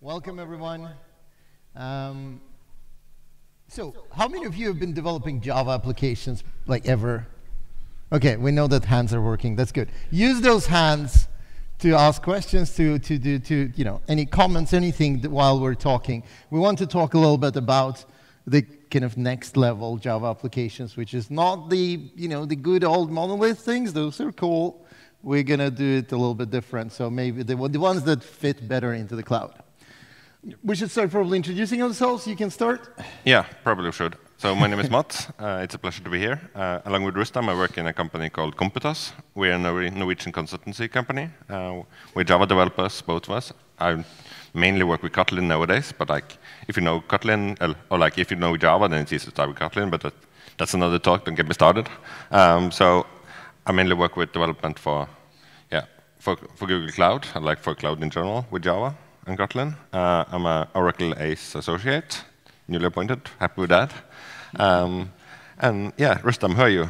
Welcome, everyone. So, how many of you have been developing Java applications like ever? Okay, we know that hands are working. That's good. Use those hands to ask questions, to any comments, anything while we're talking. We want to talk a little bit about the kind of next level Java applications, which is not the the good old monolith things. Those are cool. We're gonna do it a little bit different. So maybe the ones that fit better into the cloud. We should start probably introducing ourselves. You can start. Yeah, probably should. So my name is Matt. It's a pleasure to be here. Along with Rustam, I work in a company called Computas. We're a Norwegian consultancy company. We're Java developers, both of us. I mainly work with Kotlin nowadays, but if you know Kotlin, or if you know Java, then it's easy to start with Kotlin, but that's another talk, don't get me started. So I mainly work with development for Google Cloud, and for cloud in general with Java and Kotlin. I'm an Oracle ACE associate, newly appointed, happy with that. And yeah, Rustam, who are you?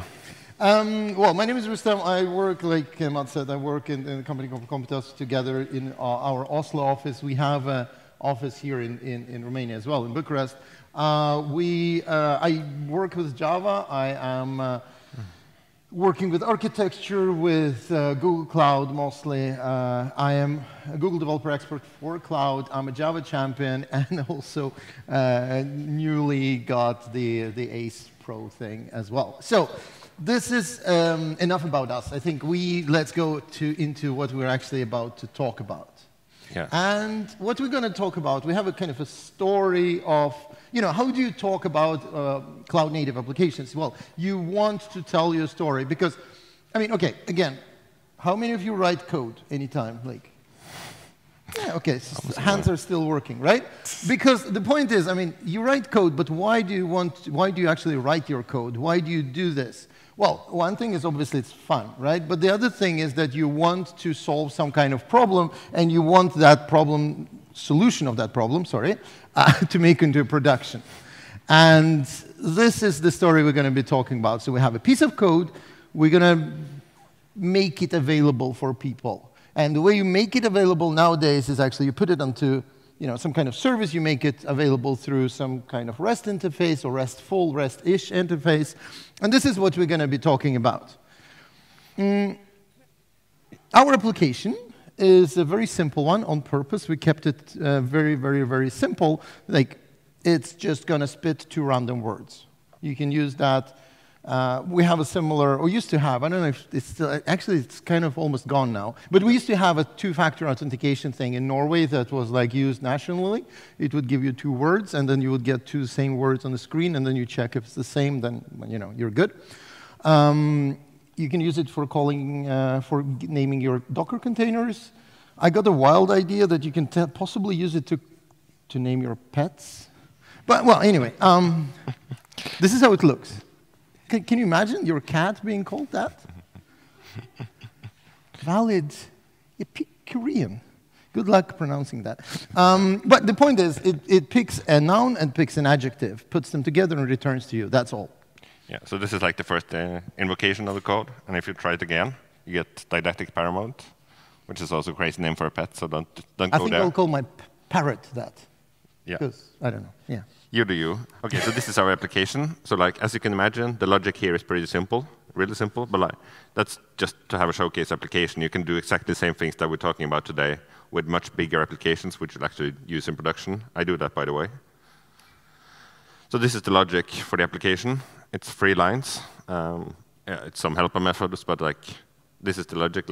Well, my name is Rustam. I work, like Matt said, I work in a company called Computas together in our Oslo office. We have an office here in Romania as well, in Bucharest. I work with Java. I am working with architecture, with Google Cloud mostly. I am a Google developer expert for cloud. I'm a Java champion, and also newly got the ACE Pro thing as well. So this is enough about us. I think let's go into what we're actually about to talk about. Yeah. And what we're going to talk about, we have a kind of a story of, how do you talk about cloud-native applications? Well, you want to tell your story because, okay, again, how many of you write code anytime? Yeah, okay, so hands are still working, right? Because the point is, you write code, but why do you actually write your code? Why do you do this? Well, one thing is obviously it's fun, right? But the other thing is that you want to solve some kind of problem, and you want that solution of that problem, to make into production. And this is the story we're going to be talking about. So we have a piece of code. We're going to make it available for people. And the way you make it available nowadays is actually you put it onto some kind of service. You make it available through some kind of REST interface or RESTful, REST-ish interface. And this is what we're going to be talking about. Our application is a very simple one on purpose. We kept it very, very, very simple. It's just going to spit two random words. You can use that. We have a similar, or used to have, I don't know if it's still, actually it's kind of almost gone now, but we used to have a two-factor authentication thing in Norway that was used nationally. It would give you two words, and then you would get two same words on the screen, and then you check if it's the same, then you're good. You can use it for for naming your Docker containers. I got a wild idea that you can possibly use it to name your pets. But, well, anyway, this is how it looks. Can you imagine your cat being called that? Valid Epicurean. Good luck pronouncing that. But the point is, it picks a noun and picks an adjective, puts them together and returns to you. That's all. Yeah, so this is the first invocation of the code. And if you try it again, you get didactic paramount, which is also a crazy name for a pet, so don't go there. I think I'll call my parrot that. Yeah. Because, I don't know, yeah. You do you. OK, so this is our application. So as you can imagine, the logic here is pretty simple, really simple. But that's just to have a showcase application. You can do exactly the same things that we're talking about today with much bigger applications, which you'll actually use in production. I do that, by the way. So this is the logic for the application. It's 3 lines. It's some helper methods, but this is the logic.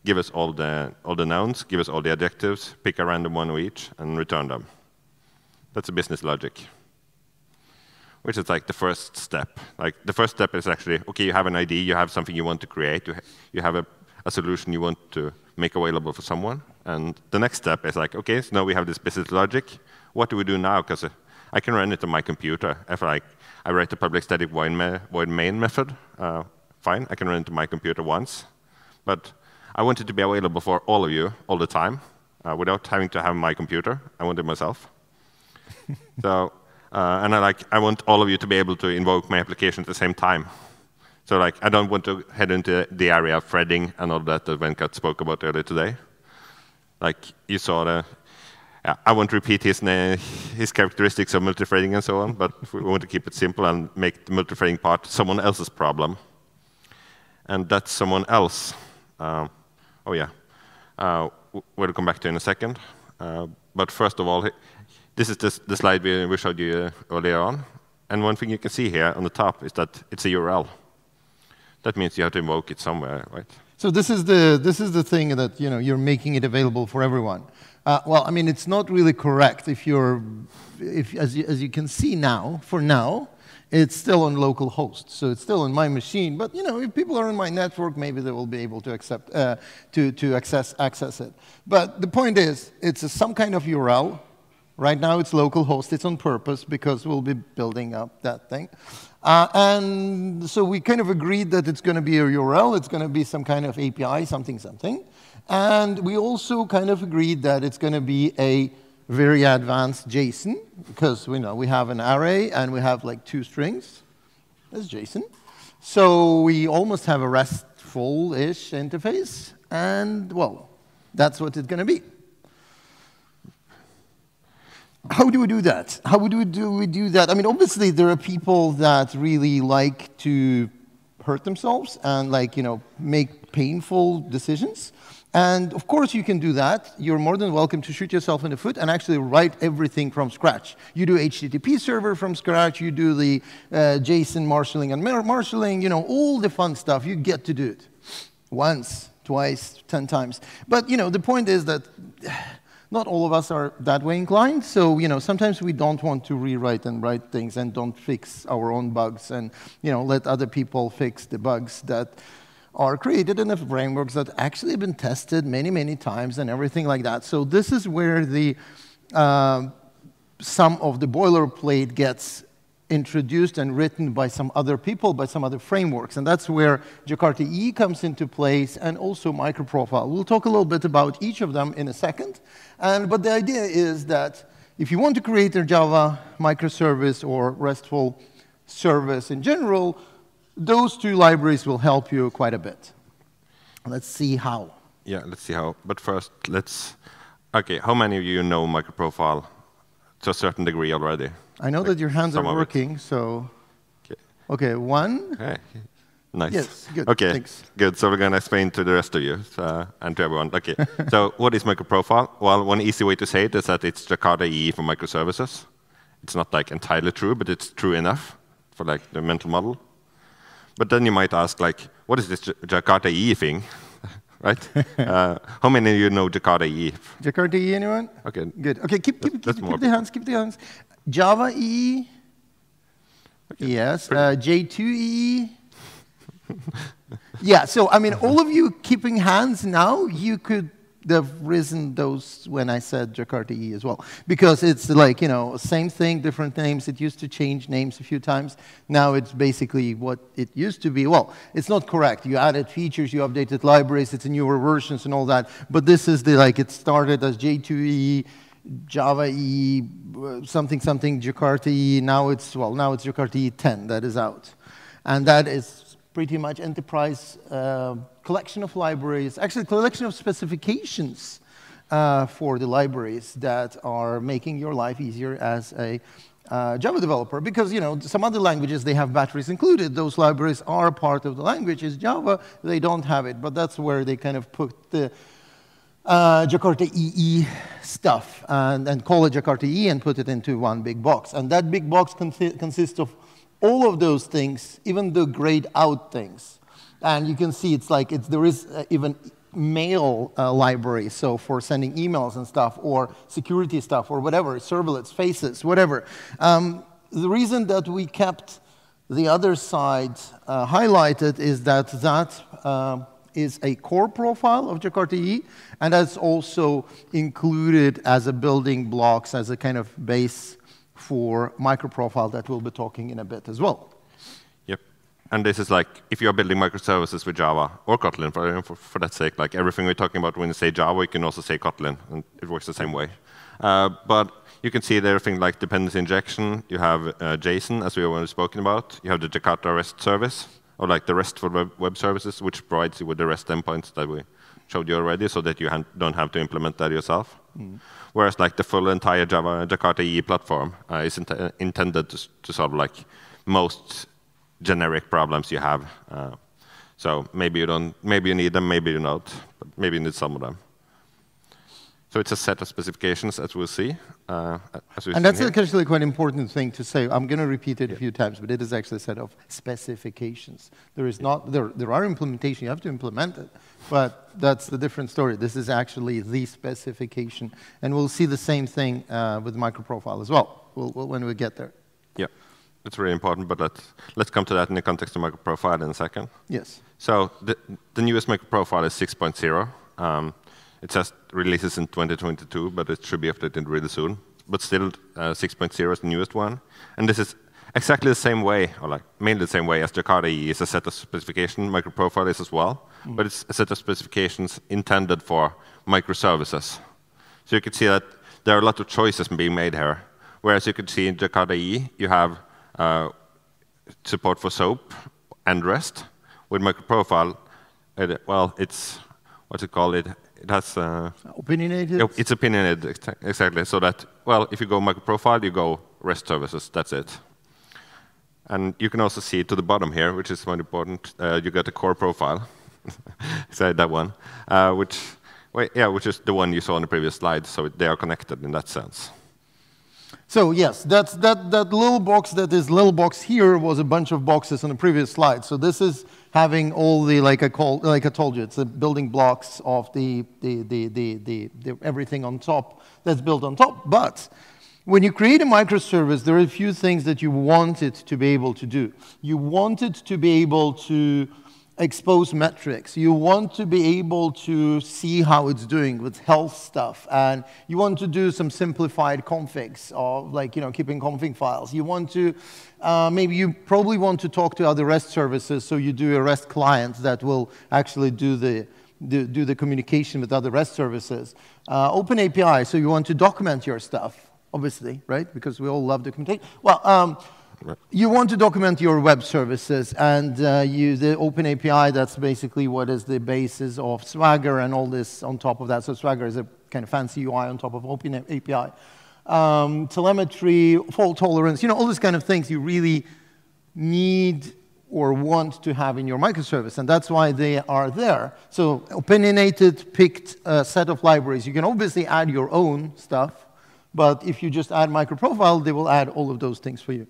Give us all the nouns, give us all the adjectives, pick a random one of each, and return them. That's a business logic, which is the first step. The first step is actually, OK, you have an idea, you have something you want to create, you have a solution you want to make available for someone. And the next step is OK, so now we have this business logic. What do we do now? Because I can run it on my computer. If I write the public static void main method, fine, I can run it on my computer once. But I want it to be available for all of you all the time without having to have my computer. I want it myself. So, and I want all of you to be able to invoke my application at the same time. So I don't want to head into the area of threading and all that Venkat spoke about earlier today. You saw I won't repeat his characteristics of multithreading and so on, but we want to keep it simple and make the multithreading part someone else's problem. And that's someone else. We'll come back to in a second. But first of all, this is the slide we showed you earlier on. And one thing you can see here on the top is that it's a URL. That means you have to invoke it somewhere, right? So this is the thing that you're making it available for everyone. Well, I mean, it's not really correct if as you can see now, for now, it's still on local host. So it's still on my machine. But if people are on my network, maybe they will be able to access it. But the point is, it's some kind of URL. Right now, it's local host. It's on purpose because we'll be building up that thing. And so we kind of agreed that it's going to be a URL. It's going to be some kind of API, something. And we also kind of agreed that it's going to be a very advanced JSON, because we have an array and we have like 2 strings. That's JSON. So we almost have a RESTful-ish interface. And, well, that's what it's going to be. How do we do that? How do we do that? I mean, obviously, there are people that really like to hurt themselves and make painful decisions. And of course, you can do that. You're more than welcome to shoot yourself in the foot and actually write everything from scratch. You do HTTP server from scratch. You do the JSON marshalling and marshalling. All the fun stuff. You get to do it once, twice, 10 times. But the point is that not all of us are that way inclined. So sometimes we don't want to rewrite and write things and don't fix our own bugs and let other people fix the bugs that are created in the frameworks that actually have been tested many, many times and everything like that. So this is where some of the boilerplate gets introduced and written by some other people, by some other frameworks. And that's where Jakarta EE comes into place, and also MicroProfile. We'll talk a little bit about each of them in a second. But the idea is that if you want to create a Java microservice or RESTful service in general, those 2 libraries will help you quite a bit. Let's see how. Yeah, let's see how. But first, OK, how many of you know MicroProfile to a certain degree already? I know that your hands are working, so. OK, 1. Okay. Nice. Yes, good. OK, thanks. Good. So we're going to explain to the rest of you and to everyone. OK, so what is MicroProfile? Well, one easy way to say it is that it's Jakarta EE for microservices. It's not entirely true, but it's true enough for the mental model. But then you might ask, what is this Jakarta EE thing? Right? How many of you know Jakarta EE? Jakarta EE, anyone? OK. Good. OK, keep the hands, keep the hands. Java EE? Okay. Yes. J2 EE? Yeah, so, I mean, all of you keeping hands now, you could have risen those when I said Jakarta EE as well. Because it's same thing, different names. It used to change names a few times. Now it's basically what it used to be. Well, it's not correct. You added features, you updated libraries, it's newer versions and all that. But this is it started as J2EE, Java EE, something, Jakarta EE. Now it's Jakarta EE 10 that is out. And that is pretty much enterprise collection of libraries, actually collection of specifications for the libraries that are making your life easier as a Java developer. Because some other languages, they have batteries included. Those libraries are part of the language. Is Java, they don't have it. But that's where they kind of put the Jakarta EE stuff and call it Jakarta EE and put it into one big box. And that big box consists of all of those things, even the grayed out things. And you can see there is even mail library, so for sending emails and stuff, or security stuff, or whatever, servlets, faces, whatever. The reason that we kept the other side highlighted is that is a core profile of Jakarta EE, and that's also included as a building blocks, as a kind of base for MicroProfile that we'll be talking in a bit as well. Yep. And this is if you're building microservices with Java or Kotlin, for that sake, everything we're talking about when you say Java, you can also say Kotlin, and it works the same way. But you can see there things like dependency injection. You have JSON, as we already spoken about. You have the Jakarta REST service, or the RESTful web services, which provides you with the REST endpoints that we showed you already, so that you don't have to implement that yourself. Whereas like the full entire Java Jakarta EE platform is intended to solve like most generic problems you have. So maybe you need them, maybe you don't, but maybe you need some of them. So it's a set of specifications, as we'll see. And that's actually quite an important thing to say. I'm going to repeat it a few times, but it is actually a set of specifications. There are implementations, you have to implement it, but that's the different story. This is actually the specification. And we'll see the same thing with MicroProfile as well when we get there. Yeah. It's really important, but let's come to that in the context of MicroProfile in a second. Yes. So the newest MicroProfile is 6.0. It says releases in 2022, but it should be updated really soon. But still, 6.0 is the newest one. And this is exactly the same way, or like mainly the same way as Jakarta EE is a set of specifications. MicroProfile is as well, but it's a set of specifications intended for microservices. So you can see that there are a lot of choices being made here. Whereas you could see in Jakarta EE, you have support for SOAP and REST. With MicroProfile, it's what's it called? It has opinionated. It's opinionated exactly. So that if you go MicroProfile, you go REST services. That's it. And you can also see to the bottom here, which is quite important. You got the core profile. Say that one, which is the one you saw on the previous slide. So they are connected in that sense. So yes, that little box that is little box here was a bunch of boxes on the previous slide. So this is having all the like I told you, it's the building blocks of the everything on top that's built on top. But when you create a microservice, there are a few things that you want it to be able to do. You want it to be able to expose metrics. You want to be able to see how it's doing with health stuff, and you want to do some simplified configs of keeping config files. You want to maybe you probably want to talk to other REST services, so you do a REST client that will actually do the communication with other REST services. Open API, so you want to document your stuff, obviously, right? Because we all love documentation. Well. You want to document your web services, and use the Open API. That's basically what is the basis of Swagger and all this on top of that. So Swagger is a kind of fancy UI on top of Open API. Telemetry, fault tolerance, all these kind of things you really need or want to have in your microservice, and that's why they are there. So opinionated, picked set of libraries. You can obviously add your own stuff, but if you just add MicroProfile, they will add all of those things for you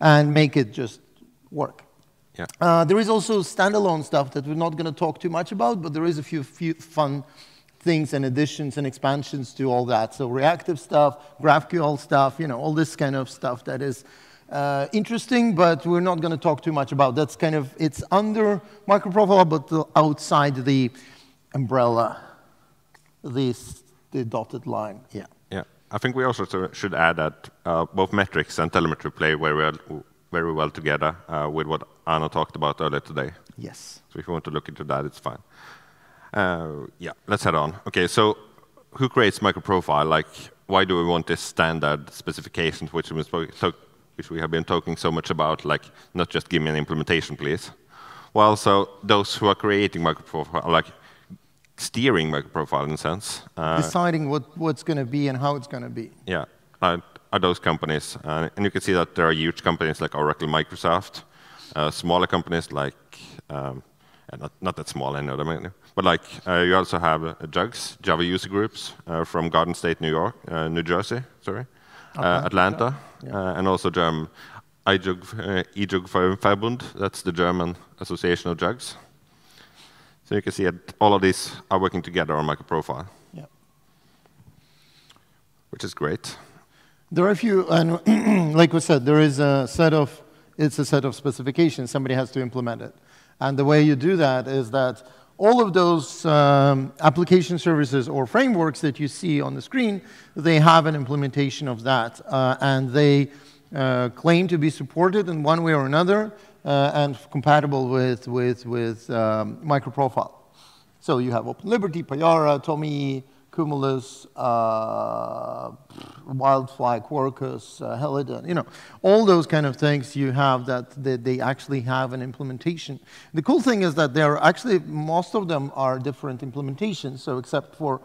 and make it just work. Yeah. There is also standalone stuff that we're not going to talk too much about, but there is a few fun things and additions and expansions to all that. So reactive stuff, GraphQL stuff, all this kind of stuff that is interesting, but we're not going to talk too much about. That's kind of, it's under MicroProfile, but outside the umbrella, the dotted line. Yeah. I think we also should add that both metrics and telemetry play very well together with what Arno talked about earlier today. Yes. So if you want to look into that, it's fine. Let's head on. Okay, so who creates MicroProfile? Like, why do we want this standard specifications, which we have been talking so much about, like, not just give me an implementation, please? Well, so those who are creating MicroProfile, like, steering MicroProfile in a sense. Deciding what's going to be and how it's going to be. Yeah, are those companies. And you can see that there are huge companies like Oracle, Microsoft, smaller companies like, not that small, I know them, but like you also have JUGs, Java user groups from Garden State, New Jersey, sorry, Atlanta, and also German EJUG-Verbund, that's the German Association of JUGs. So you can see that all of these are working together on MicroProfile, which is great. There are a few, and like we said, there is a set of, it's a set of specifications. Somebody has to implement it. And the way you do that is that all of those application services or frameworks that you see on the screen, they have an implementation of that. And they claim to be supported in one way or another. And compatible with MicroProfile. So you have OpenLiberty, Payara, Tommy, Cumulus, Wildfly, Quarkus, Helidon, all those kind of things you have that they actually have an implementation. The cool thing is that they're actually, most of them are different implementations, so except for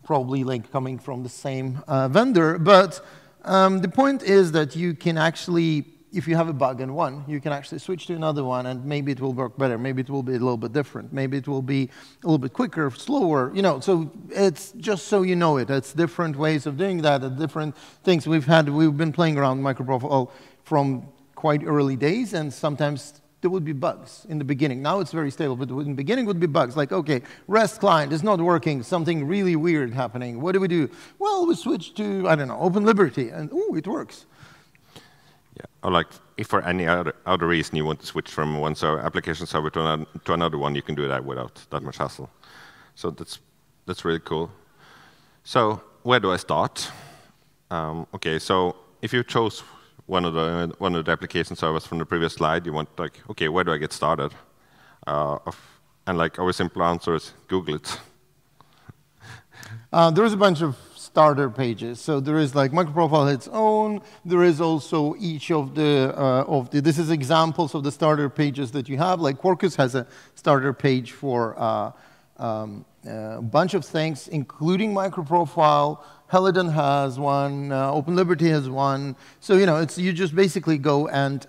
probably like coming from the same vendor. But the point is that you can actually, if you have a bug in one, you can actually switch to another one, and maybe it will work better. Maybe it will be a little bit different. Maybe it will be a little bit quicker, slower. So it's just so you know it. It's different ways of doing that, different things. We've been playing around MicroProfile from quite early days, and sometimes there would be bugs in the beginning. Now it's very stable, but in the beginning would be bugs. Like, okay, REST client is not working, something really weird happening. What do? Well, we switch to, I don't know, OpenLiberty, and ooh, it works. Yeah, or like if for any other reason you want to switch from one application server to another one, you can do that without that much hassle. So that's really cool. So where do I start? Okay, so if you chose one of the application servers from the previous slide, you want like, okay, where do I get started? And like our simple answer is Google it. There is a bunch of starter pages. So there is like MicroProfile its own. There is also each of the this is examples of the starter pages that you have. Like Quarkus has a starter page for a bunch of things, including MicroProfile. Helidon has one. OpenLiberty has one. So you just basically go and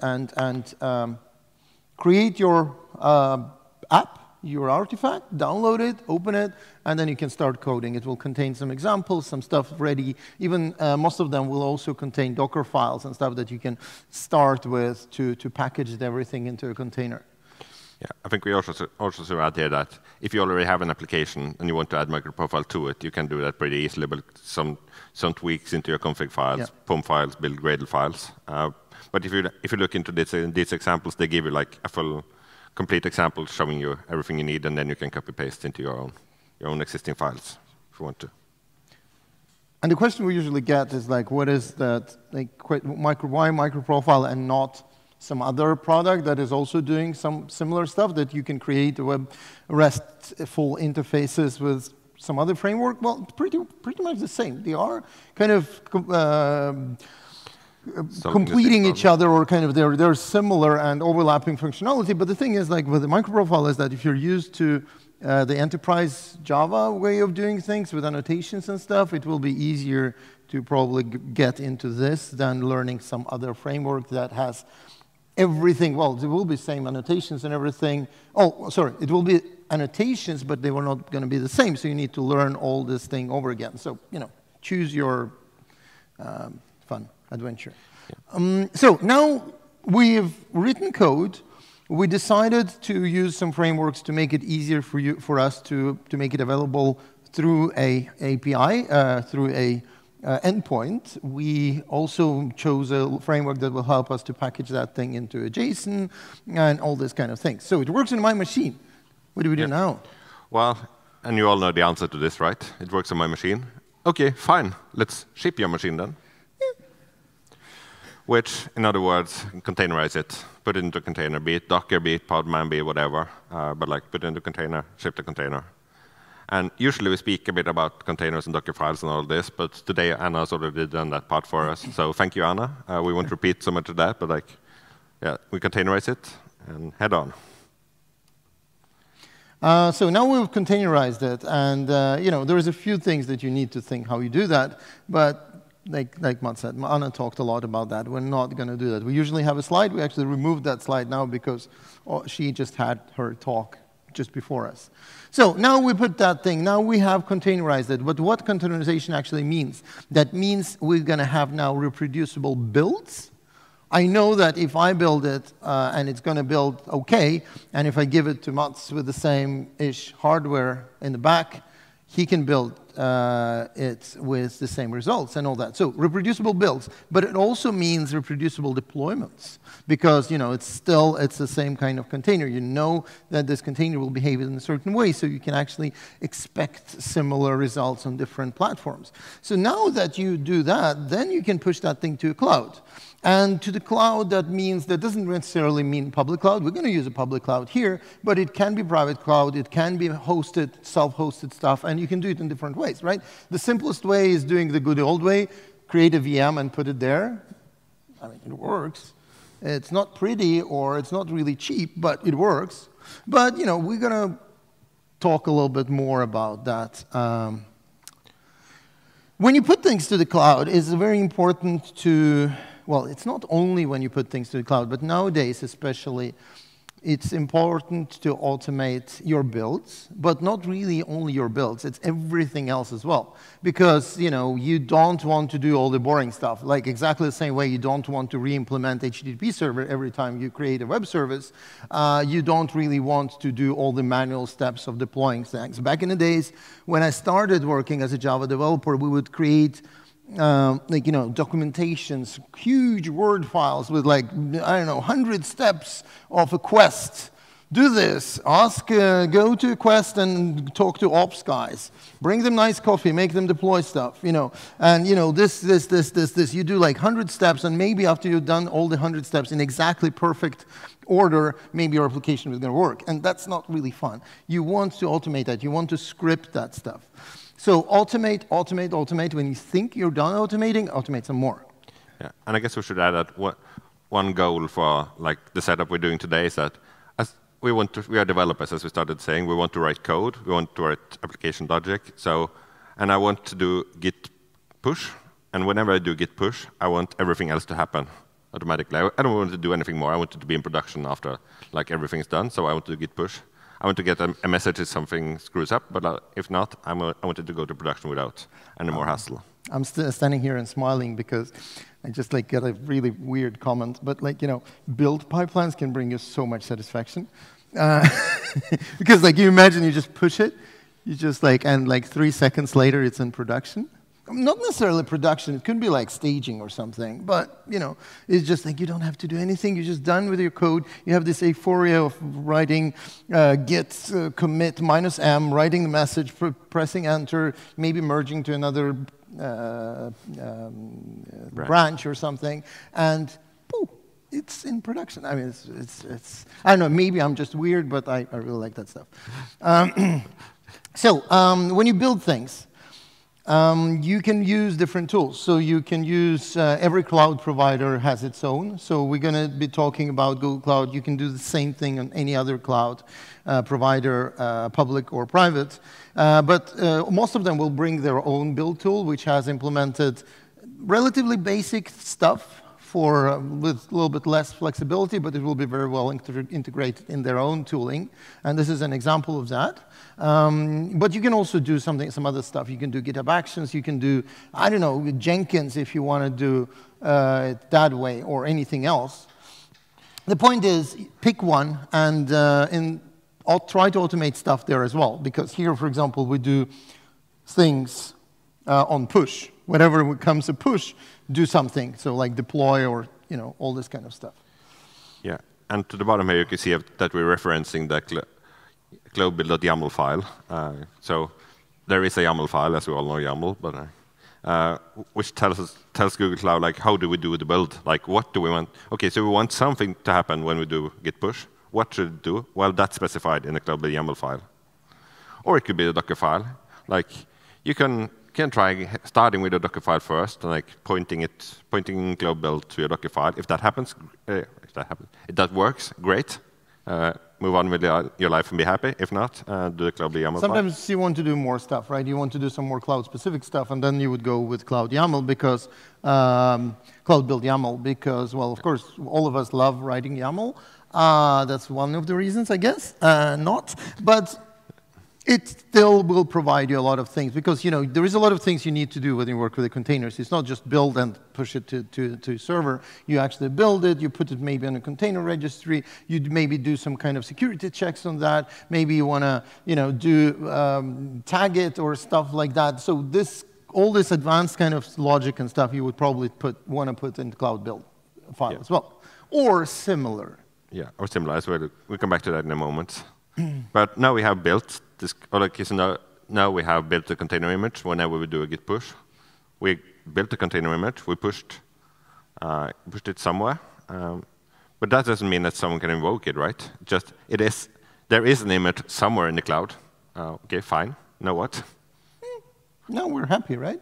create your app, your artifact, download it, open it, and then you can start coding. It will contain some examples, some stuff ready. Even most of them will also contain Docker files and stuff that you can start with to package everything into a container. Yeah, I think we also should add here that if you already have an application and you want to add MicroProfile to it, you can do that pretty easily, but some tweaks into your config files, yeah. POM files, build Gradle files. But if you look into these examples, they give you like a full, complete example showing you everything you need, and then you can copy paste into your own existing files if you want to. And the question we usually get is like, what is that? Like, why MicroProfile and not some other product that is also doing some similar stuff that you can create web RESTful interfaces with some other framework? Well, pretty much the same. They are kind of completing each other, or kind of they're similar and overlapping functionality. But the thing is, like with the MicroProfile, is that if you're used to the enterprise Java way of doing things with annotations and stuff, it will be easier to probably get into this than learning some other framework that has everything. Well, there will be same annotations and everything. Oh, sorry, it will be annotations, but they were not going to be the same. So you need to learn all this thing over again. So choose your fun adventure. Yeah. So now we've written code. We decided to use some frameworks to make it easier for us to make it available through a API, through a endpoint. We also chose a framework that will help us to package that thing into a JSON and all this kind of thing. So it works on my machine. What do we do now? Well, and you all know the answer to this, right? It works on my machine. OK, fine. Let's ship your machine then. Yeah. Which, in other words, containerize it, put it into a container, be it Docker, be it Podman, be it whatever. But like put it into a container, ship the container. And usually we speak a bit about containers and Docker files and all this, but today Anna has already done that part for us. So thank you, Anna. We won't repeat so much of that, but like, yeah, we containerize it and head on. So now we've containerized it, and there's a few things that you need to think how you do that. But like Matt said, Anna talked a lot about that. We're not going to do that. We usually have a slide. We actually removed that slide now because she just had her talk just before us. So now we put that thing. Now we have containerized it. But what containerization actually means? That means we're going to have now reproducible builds. I know that if I build it and it's going to build OK, and if I give it to Mats with the same-ish hardware in the back, he can build it with the same results and all that. So reproducible builds, but it also means reproducible deployments because it's the same kind of container. You know that this container will behave in a certain way, so you can actually expect similar results on different platforms. So now that you do that, then you can push that thing to a cloud. And to the cloud, that means, that doesn't necessarily mean public cloud. We're going to use a public cloud here, but it can be private cloud. It can be hosted, self-hosted stuff, and you can do it in different ways, right? The simplest way is doing the good old way, create a VM and put it there. I mean, it works. It's not pretty or it's not really cheap, but it works. But, you know, we're going to talk a little bit more about that. When you put things to the cloud, it's very important to, well, it's not only when you put things to the cloud, but nowadays especially, it's important to automate your builds, but not really only your builds, it's everything else as well. Because, you know, you don't want to do all the boring stuff. Like exactly the same way you don't want to re-implement HTTP server every time you create a web service, you don't really want to do all the manual steps of deploying things. Back in the days when I started working as a Java developer, we would create like, you know, documentations, huge Word files with like, I don't know, 100 steps of a quest. Do this, ask, go to a quest and talk to ops guys. Bring them nice coffee, make them deploy stuff, you know. And, you know, this. You do like 100 steps, and maybe after you've done all the 100 steps in exactly perfect order, maybe your application is going to work. And that's not really fun. You want to automate that. You want to script that stuff. So automate, automate, automate. When you think you're done automating, automate some more. Yeah, and I guess we should add that one goal for like the setup we're doing today is that as we are developers, as we started saying, we want to write code, we want to write application logic. So, and I want to do git push, and whenever I do git push, I want everything else to happen automatically. I don't want to do anything more. I want it to be in production after like everything's done. So I want to do git push. I want to get a message if something screws up, but if not, I want it to go to production without any more hassle. I'm standing here and smiling because I just like got a really weird comment, but like, you know, build pipelines can bring you so much satisfaction. Because like you imagine you just push it, you just like, and like 3 seconds later it's in production. Not necessarily production, it could be like staging or something, but you know, it's just like you don't have to do anything, you're just done with your code. You have this euphoria of writing git commit -m, writing the message, pressing enter, maybe merging to another branch or something, and poof, it's in production. I mean, it's I don't know, maybe I'm just weird, but I really like that stuff. So when you build things, you can use different tools. So you can use, every cloud provider has its own. So we're going to be talking about Google Cloud. You can do the same thing on any other cloud provider, public or private. But most of them will bring their own build tool, which has implemented relatively basic stuff with a little bit less flexibility, but it will be very well integrated in their own tooling. And this is an example of that. But you can also do some other stuff. You can do GitHub Actions. You can do, I don't know, Jenkins if you want to do it that way, or anything else. The point is, pick one, and I'll try to automate stuff there as well. Because here, for example, we do things on push. Whenever it comes to push, do something. So like deploy or, you know, all this kind of stuff. Yeah, and to the bottom here, you can see that we're referencing the global.yaml file. So there is a YAML file, as we all know YAML, but which tells Google Cloud, like, how do we do the build? Like, what do we want? Okay, so we want something to happen when we do git push. What should it do? Well, that's specified in the global YAML file. Or it could be a Docker file. Like, you can try starting with a Docker file first, and like pointing global build to your Docker file. If that happens, if that works, great. Move on with your life and be happy. If not, do the global YAML file. Sometimes you want to do more stuff, right? You want to do some more cloud-specific stuff, and then you would go with Cloud YAML because Cloud Build YAML because, well, of course, all of us love writing YAML. That's one of the reasons, I guess. Not, but it still will provide you a lot of things because, you know, there is a lot of things you need to do when you work with the containers. It's not just build and push it to server. You actually build it. You put it maybe on a container registry. You maybe do some kind of security checks on that. Maybe you want to, you know, do tag it or stuff like that. So all this advanced kind of logic and stuff you would probably want to put in the Cloud Build file as well, or similar. Yeah, or similar as well. We'll come back to that in a moment. But now we have built this, or like, now we have built a container image whenever we do a git push. We built a container image, we pushed pushed it somewhere. But that doesn't mean that someone can invoke it, right? Just there is an image somewhere in the cloud. OK, fine. Now what? No, we're happy, right?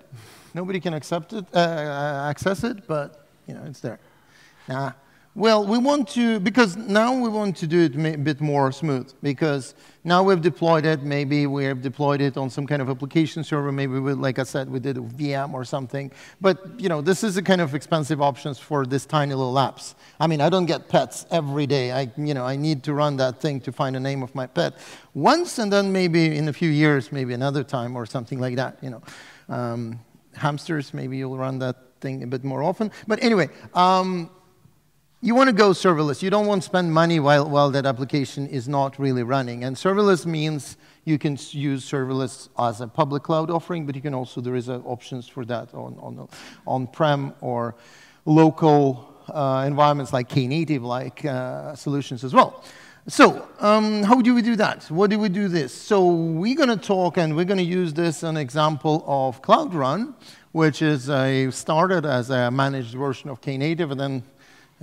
Nobody can access it, but it's there. Well, we want to, because now we want to do it a bit more smooth, because now we've deployed it, maybe we have deployed it on some kind of application server, maybe like I said, we did a VM or something. But this is a kind of expensive options for this tiny little apps. I mean, I don't get pets every day. I need to run that thing to find the name of my pet once, and then maybe in a few years, maybe another time or something like that. Hamsters, maybe you'll run that thing a bit more often. But anyway, you want to go serverless. You don't want to spend money while that application is not really running. And serverless means you can use serverless as a public cloud offering, but you can also, there is options for that on-prem or local environments like Knative-like solutions as well. So how do we do that? What do we do this? So we're going to talk, and we're going to use this an example of Cloud Run, which is started as a managed version of Knative, and then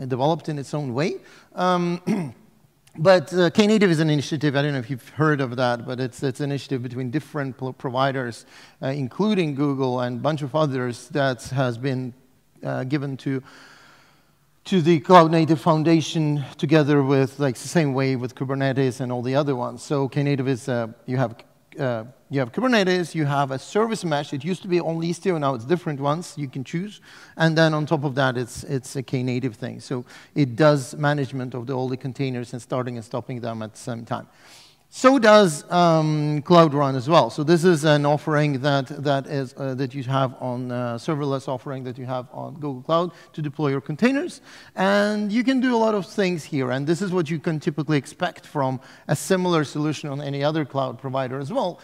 developed in its own way. But Knative is an initiative, I don't know if you've heard of that, but it's an initiative between different providers, including Google and a bunch of others, that has been given to the Cloud Native Foundation together with, like, the same way with Kubernetes and all the other ones. So Knative is, you have Kubernetes, you have a service mesh. It used to be only Istio, now it's different ones you can choose. And then on top of that, it's a Knative thing. So it does management of all the containers and starting and stopping them at the same time. So does Cloud Run as well. So this is an offering that you have on serverless offering that you have on Google Cloud to deploy your containers. And you can do a lot of things here. And this is what you can typically expect from a similar solution on any other cloud provider as well.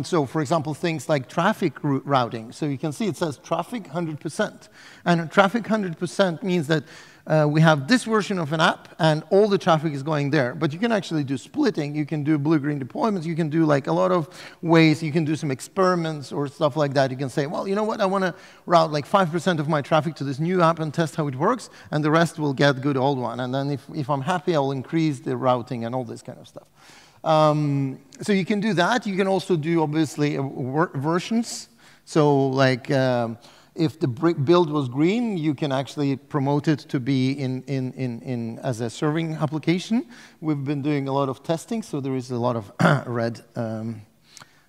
So for example, things like traffic routing. So you can see it says traffic 100%. And traffic 100% means that we have this version of an app, and all the traffic is going there. But you can actually do splitting. You can do blue-green deployments. You can do like a lot of ways. You can do some experiments or stuff like that. You can say, well, you know what? I want to route like 5% of my traffic to this new app and test how it works, and the rest will get good old one. And then if I'm happy, I will increase the routing and all this kind of stuff. So you can do that. You can also do, obviously, versions. So like if the build was green, you can actually promote it to be as a serving application. We've been doing a lot of testing, so there is a lot of red.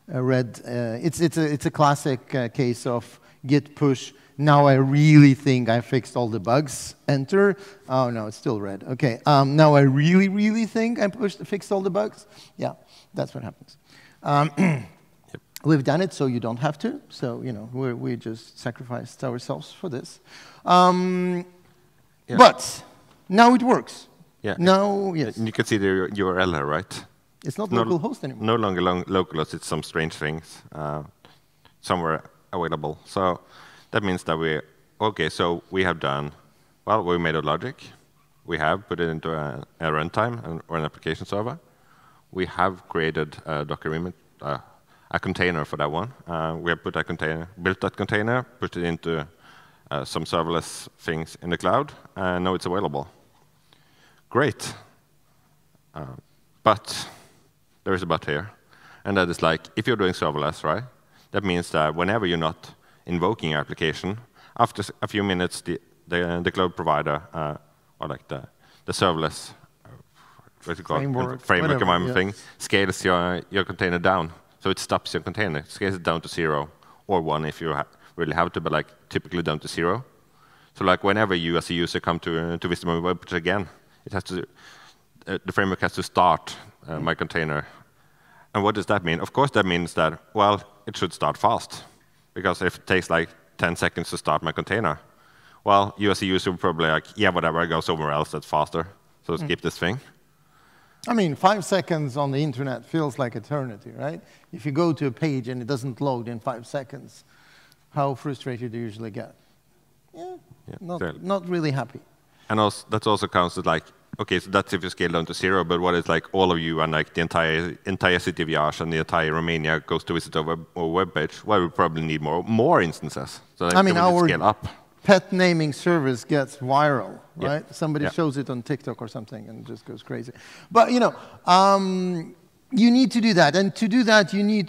It's a classic case of git push. Now I really think I fixed all the bugs. Enter. Oh no, it's still red. Okay. Now I really think I fixed all the bugs. Yeah, that's what happens. We've done it, so you don't have to. So we just sacrificed ourselves for this. Yeah. But now it works. Yeah. Now, yes. And you can see the URL here, right? It's not localhost anymore. No longer localhost. It's some strange things somewhere available. So that means that so we have done, well, we made a logic. We have put it into a runtime or an application server. We have created a Docker image, a container for that one. We have built that container, put it into some serverless things in the cloud, and now it's available. Great. But there is a but here, and that is like, if you're doing serverless, right, that means that whenever you're not invoking your application, after a few minutes, the cloud provider, or like the serverless framework environment thing, scales your container down. So it stops your container, scales it down to 0, or 1 if you really have to, but like typically down to 0. So like whenever you as a user come to visit my web page again, it has to, the framework has to start my container. And what does that mean? Of course that means that, well, it should start fast. Because if it takes like 10 seconds to start my container, well, you as a user will probably like, yeah, whatever, I go somewhere else that's faster. So skip this thing. I mean, 5 seconds on the internet feels like eternity, right? If you go to a page and it doesn't load in 5 seconds, how frustrated do you usually get? Yeah, not really happy. And also, that also counts as like, okay, so that's if you scale down to 0, but what is like all of you and like the entire city of Yash and the entire Romania goes to visit our web page? Well, we probably need more instances. So like, I mean, scale up. pet naming service gets viral, right? Yeah. Somebody shows it on TikTok or something and it just goes crazy. But you know, you need to do that, and to do that, you need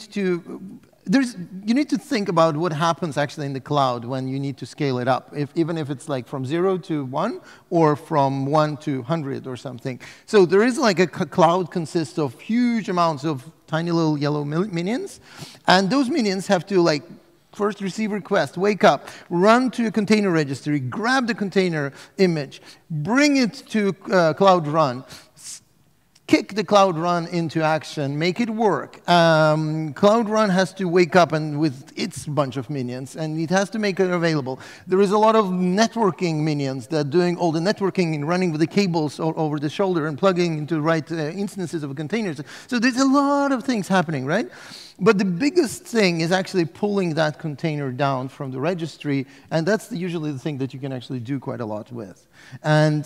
to think about what happens actually in the cloud when you need to scale it up, even if it's like from 0 to 1 or from 1 to 100 or something. So there is like a cloud consists of huge amounts of tiny little yellow minions, and those minions have to like first receive request, wake up, run to a container registry, grab the container image, bring it to Cloud Run, kick the Cloud Run into action, make it work. Cloud Run has to wake up and with its bunch of minions, and it has to make it available. There is a lot of networking minions that are doing all the networking and running with the cables over the shoulder and plugging into the right instances of containers. So there's a lot of things happening, right? But the biggest thing is actually pulling that container down from the registry, and that's usually the thing that you can actually do quite a lot with. And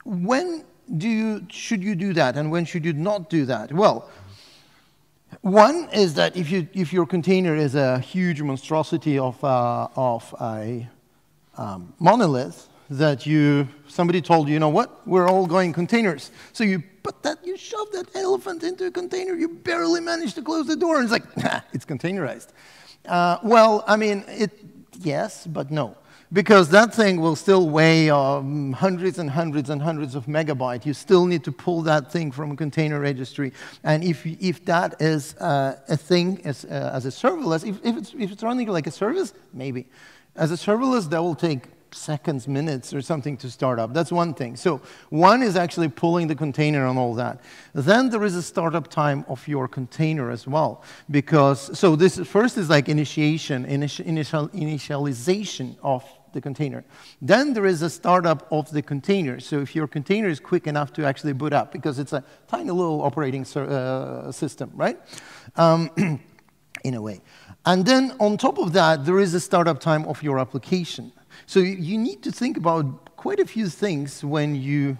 when should you do that, and when should you not do that? Well, one is that if your container is a huge monstrosity of a monolith that somebody told you, you know what, we're all going containers. So you shove that elephant into a container, you barely manage to close the door, and it's like, nah, it's containerized. Well, I mean, yes, but no. Because that thing will still weigh hundreds and hundreds and hundreds of megabytes. You still need to pull that thing from a container registry. And if that is a thing as a serverless, if it's running like a service, maybe. As a serverless, that will take seconds, minutes, or something to start up. That's one thing. So one is actually pulling the container and all that. Then there is a startup time of your container as well. So this first is like initialization of the container. Then there is a startup of the container. So if your container is quick enough to actually boot up, because it's a tiny little operating system, right? In a way. And then on top of that, there is a startup time of your application. So you need to think about quite a few things when you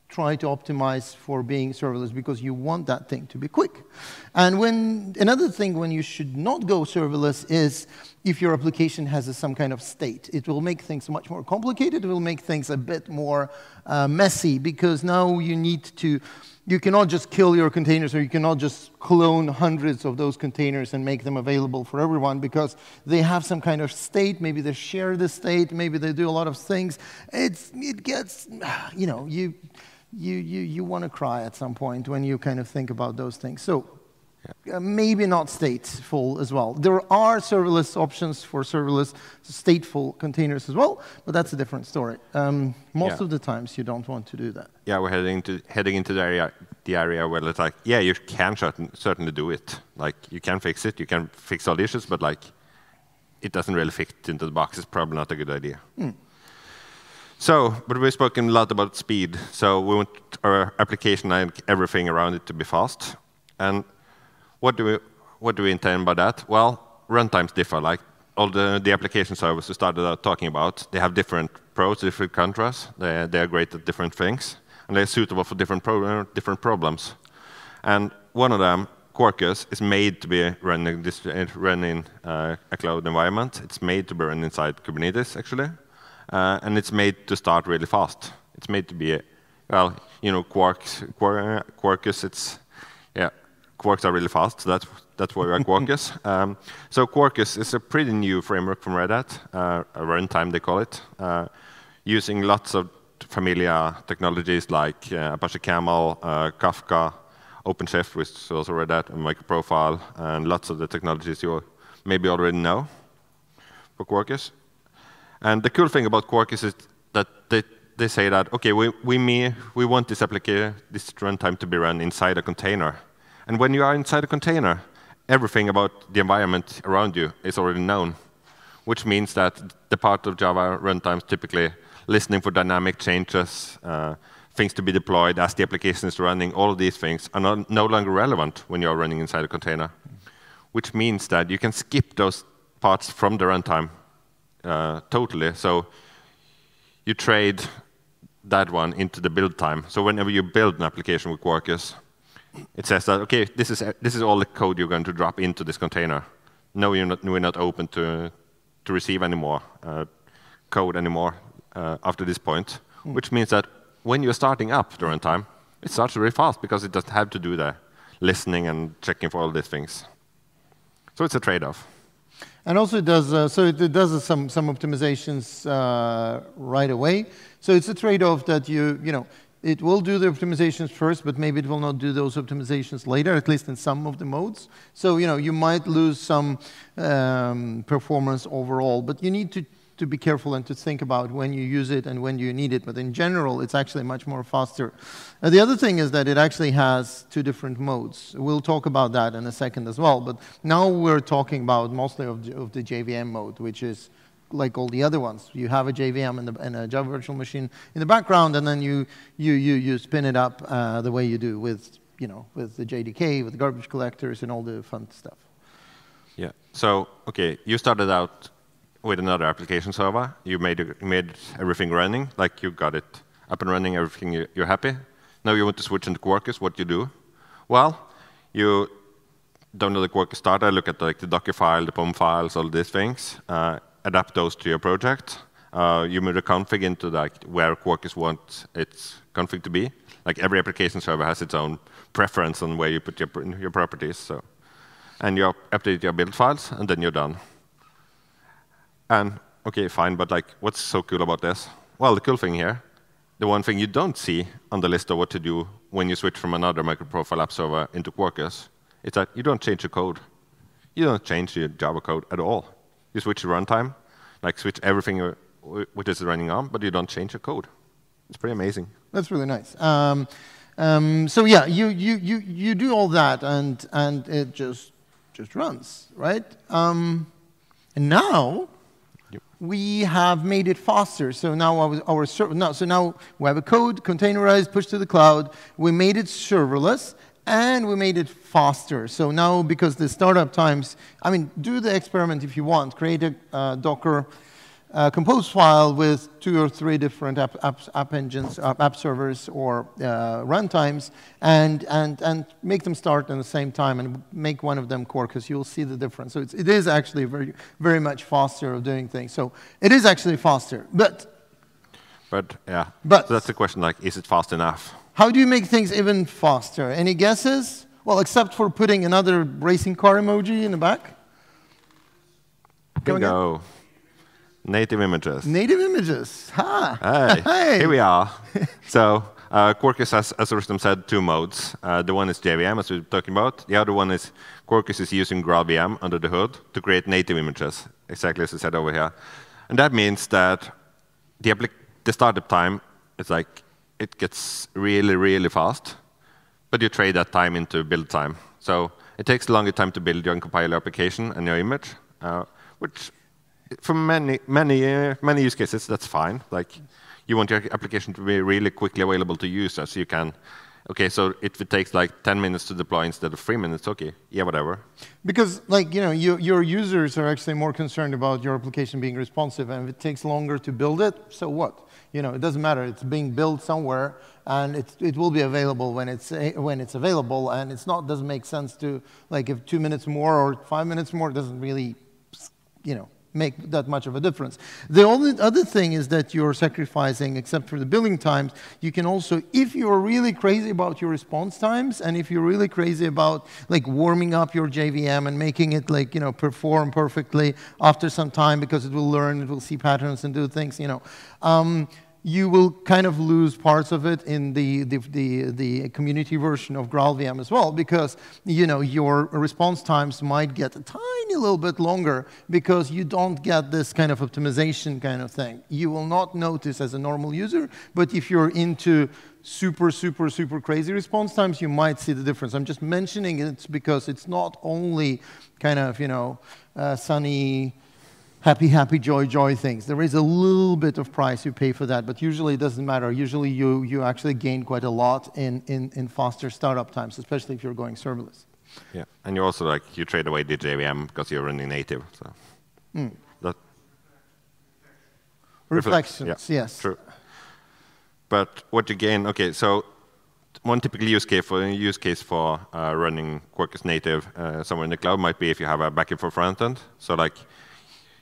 try to optimize for being serverless, because you want that thing to be quick. And another thing when you should not go serverless is if your application has some kind of state. It will make things much more complicated. It will make things a bit more messy, because now you cannot just kill your containers, or you cannot just clone hundreds of those containers and make them available for everyone, because they have some kind of state. Maybe they share the state. Maybe they do a lot of things. It gets, you know, you want to cry at some point when you kind of think about those things. So maybe not stateful as well. There are serverless options for serverless stateful containers as well, but that's a different story. Most of the times you don't want to do that. Yeah, we're heading into the area where it's like, yeah, you can certainly do it. Like, you can fix it, you can fix all the issues, but like, it doesn't really fit into the box. It's probably not a good idea. So, but we've spoken a lot about speed. So we want our application and everything around it to be fast. And what do we intend by that? Well, runtimes differ. Like all the application servers we started out talking about, they have different pros, different contras. They are great at different things, and they're suitable for different problems. And one of them, Quarkus, is made to be run in a cloud environment. It's made to be run inside Kubernetes, actually. And it's made to start really fast. It's made to be, well, you know, Quarkus, Quarks are really fast, so that's why we are Quarkus. So Quarkus is a pretty new framework from Red Hat, a runtime they call it, using lots of familiar technologies like Apache Camel, Kafka, OpenShift, which is also Red Hat, and MicroProfile, and lots of the technologies you maybe already know for Quarkus. And the cool thing about Quarkus is that they say that, okay, we want this application, this runtime to be run inside a container. And when you are inside a container, everything about the environment around you is already known, which means that the part of Java runtimes typically listening for dynamic changes, things to be deployed as the application is running, all of these things are no longer relevant when you're running inside a container, which means that you can skip those parts from the runtime totally. So you trade that one into the build time. So whenever you build an application with Quarkus, it says that, okay, this is all the code you're going to drop into this container. No, we're not open to to receive any more code anymore after this point, which means that when you're starting up the runtime, it starts very fast because it doesn't have to do the listening and checking for all these things. So it's a trade-off. And also it does it does some optimizations right away. So it's a trade-off that it will do the optimizations first, but maybe it will not do those optimizations later, at least in some of the modes. So you might lose some performance overall, but you need to be careful and to think about when you use it and when you need it. But in general, it's actually much more faster. The other thing is that it actually has 2 different modes. We'll talk about that in a second as well. But now we're talking about mostly of the JVM mode, which is like all the other ones. You have a JVM and a Java virtual machine in the background, and then you spin it up the way you do with the JDK, with the garbage collectors, and all the fun stuff. Yeah. So okay, you started out with another application server. You made everything running, like you got it up and running, everything you're happy. Now you want to switch into Quarkus. What you do? Well, you download the Quarkus starter, look at like the Docker file, the POM files, all these things. Adapt those to your project. You move the config into like where Quarkus wants its config to be. Like every application server has its own preference on where you put your properties. So, and you update your build files, and then you're done. And okay, fine, but like, what's so cool about this? Well, the cool thing here, the one thing you don't see on the list of what to do when you switch from another MicroProfile app server into Quarkus, is that you don't change the code. You don't change your Java code at all. You switch the runtime, like switch everything which is running on, but you don't change the code. It's pretty amazing. That's really nice. So yeah, you do all that, and it just runs, right? And now we have made it faster. So now now we have a code containerized, pushed to the cloud. We made it serverless. And we made it faster. So now, because the startup times, do the experiment if you want. Create a Docker compose file with 2 or 3 different app engines, app servers, or runtimes, and make them start at the same time, and make one of them Quarkus. You'll see the difference. So it is actually very, very much faster of doing things. So it is actually faster, but yeah. So that's the question. Like, is it fast enough? How do you make things even faster? Any guesses? Well, except for putting another racing car emoji in the back. Bingo. Native images. Native images. Ha! Hey, here we are. So Quarkus has, as Rustam said, 2 modes. The one is JVM, as we were talking about. The other one is Quarkus is using GraalVM under the hood to create native images, exactly as I said over here. And that means that the startup time is like, it gets really, really fast, but you trade that time into build time. So it takes a longer time to build your compile application and your image, which for many use cases, that's fine. Like, you want your application to be really quickly available to users, so you can, okay, so if it takes like 10 minutes to deploy instead of 3 minutes, okay, yeah, whatever. Because like, your users are actually more concerned about your application being responsive, and if it takes longer to build it, so what? It doesn't matter. It's being built somewhere, and it will be available when it's available. And doesn't make sense to, like, if 2 minutes more or 5 minutes more, it doesn't really, make that much of a difference. The only other thing is that you're sacrificing, except for the building times, you can also, if you're really crazy about your response times, and if you're really crazy about like warming up your JVM and making it like perform perfectly after some time, because it will learn, it will see patterns and do things, you will kind of lose parts of it in the community version of GraalVM as well, because your response times might get a tiny little bit longer because you don't get this kind of optimization kind of thing. You will not notice as a normal user, but if you're into super crazy response times, you might see the difference. I'm just mentioning it because it's not only kind of sunny, happy, joy things. There is a little bit of price you pay for that, but usually it doesn't matter. Usually you actually gain quite a lot in faster startup times, especially if you're going serverless. Yeah, and you also you trade away the JVM because you're running native. So that reflections, yeah, yes. True. But what you gain, okay, so one typical use case for running Quarkus native somewhere in the cloud might be if you have a backend for frontend. So like,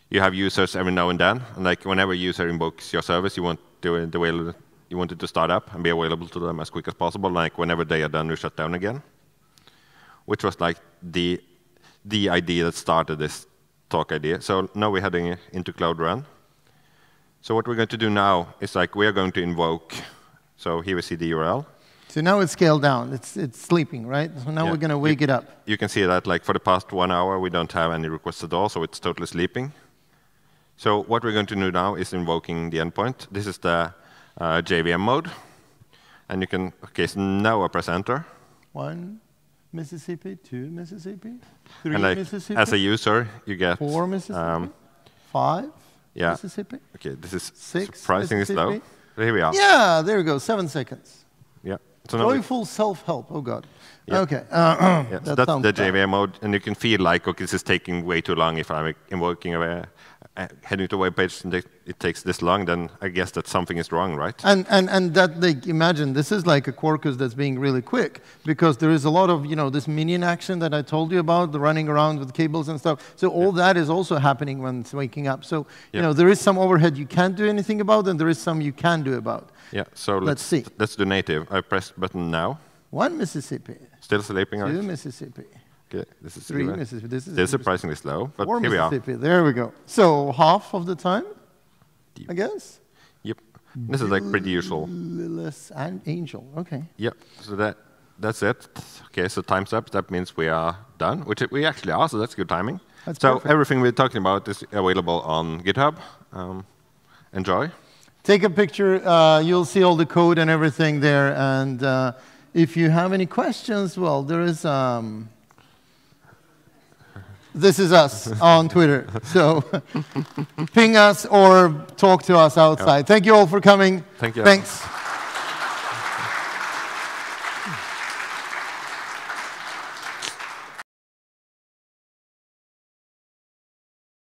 you have users every now and then, and like whenever a user invokes your service, you want it to start up and be available to them as quick as possible. Like whenever they are done, you shut down again, which was like the idea that started this talk idea. So now we're heading into Cloud Run. So what we're going to do now is like we are going to invoke. So here we see the URL. So now it's scaled down. It's sleeping, right? So now we're going to wake it up. You can see that like for the past 1 hour, we don't have any requests at all, so it's totally sleeping. So what we're going to do now is invoking the endpoint. This is the JVM mode. And you can, okay, so now I press enter. 1 Mississippi, 2 Mississippi, 3 and like, Mississippi. As a user, you get 4 Mississippi, 5 Mississippi. Okay, this is 6 surprisingly slow. So here we are. Yeah, there we go, 7 seconds. Yeah. So Joyful self-help, oh God. Yeah. Okay. Yeah, so that's the JVM mode, and you can feel like, okay, this is taking way too long. If I'm invoking heading to a web page and it takes this long, then I guess that something is wrong, right? And that, like, imagine, this is like a Quarkus that's being really quick, because there is a lot of, this minion action that I told you about, the running around with cables and stuff. So all that is also happening when it's waking up. So, there is some overhead you can't do anything about, and there is some you can do about. Yeah, so let's see. Let's do native. I press button now. 1 Mississippi. Still sleeping, 2 Mississippi. Okay, this is 3 Mississippi. This is still surprisingly slow, but 4 here we are. Mississippi. There we go. So half of the time, I guess? Yep. This is like pretty usual. Less and angel. Okay. Yep. So that's it. Okay, so time's up. That means we are done, which we actually are, so that's good timing. That's so perfect. Everything we're talking about is available on GitHub. Enjoy. Take a picture. You'll see all the code and everything there. And if you have any questions, well, there is... This is us on Twitter. So ping us or talk to us outside. Thank you all for coming. Thank you. Thanks.